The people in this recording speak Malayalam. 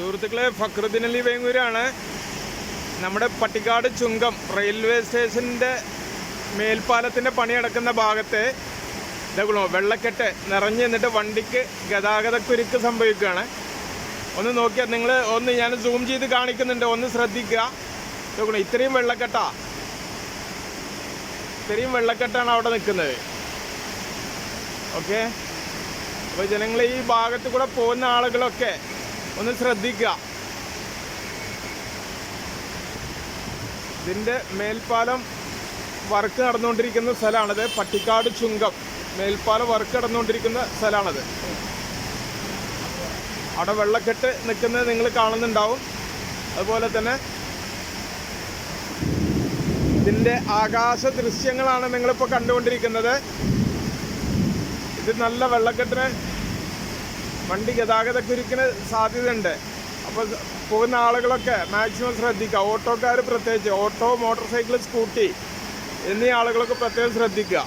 സുഹൃത്തുക്കളെ, ഫക്രുദ്ദീൻ അലി വേങ്ങൂരാണ്. നമ്മുടെ പട്ടിക്കാട് ചുങ്കം റെയിൽവേ സ്റ്റേഷൻ്റെ മേൽപ്പാലത്തിൻ്റെ പണി നടക്കുന്ന ഭാഗത്ത് ഇതോ വെള്ളക്കെട്ട് നിറഞ്ഞു നിന്നിട്ട് വണ്ടിക്ക് ഗതാഗതക്കുരുക്ക് സംഭവിക്കുകയാണ്. ഒന്ന് നോക്കിയാൽ നിങ്ങൾ ഞാൻ സൂം ചെയ്ത് കാണിക്കുന്നുണ്ട്, ഒന്ന് ശ്രദ്ധിക്കുക. ഇതോ ഇത്രയും വെള്ളക്കെട്ടാണ് അവിടെ നിൽക്കുന്നത്. ഓക്കെ, അപ്പോൾ ജനങ്ങൾ ഈ ഭാഗത്ത് കൂടെ പോകുന്ന ആളുകളൊക്കെ ഒന്ന് ശ്രദ്ധിക്കുക. ഇതിൻ്റെ മേൽപ്പാലം വർക്ക് നടന്നുകൊണ്ടിരിക്കുന്ന സ്ഥലമാണത്. പട്ടിക്കാട് ചുങ്കം മേൽപ്പാലം വർക്ക് നടന്നുകൊണ്ടിരിക്കുന്ന സ്ഥലമാണത്. അവിടെ വെള്ളക്കെട്ട് നിൽക്കുന്നത് നിങ്ങൾ കാണുന്നുണ്ടാവും. അതുപോലെ തന്നെ ഇതിൻ്റെ ആകാശ ദൃശ്യങ്ങളാണ് നിങ്ങളിപ്പോൾ കണ്ടുകൊണ്ടിരിക്കുന്നത്. ഇത് നല്ല വെള്ളക്കെട്ടിന് വണ്ടി ഗതാഗതക്കുരുക്കിന് സാധ്യതയുണ്ട്. അപ്പോൾ പോകുന്ന ആളുകളൊക്കെ മാക്സിമം ശ്രദ്ധിക്കുക. ഓട്ടോക്കാർ പ്രത്യേകിച്ച്, ഓട്ടോ, മോട്ടോർ സൈക്കിൾ, സ്കൂട്ടി എന്നീ ആളുകളൊക്കെ പ്രത്യേകം ശ്രദ്ധിക്കുക.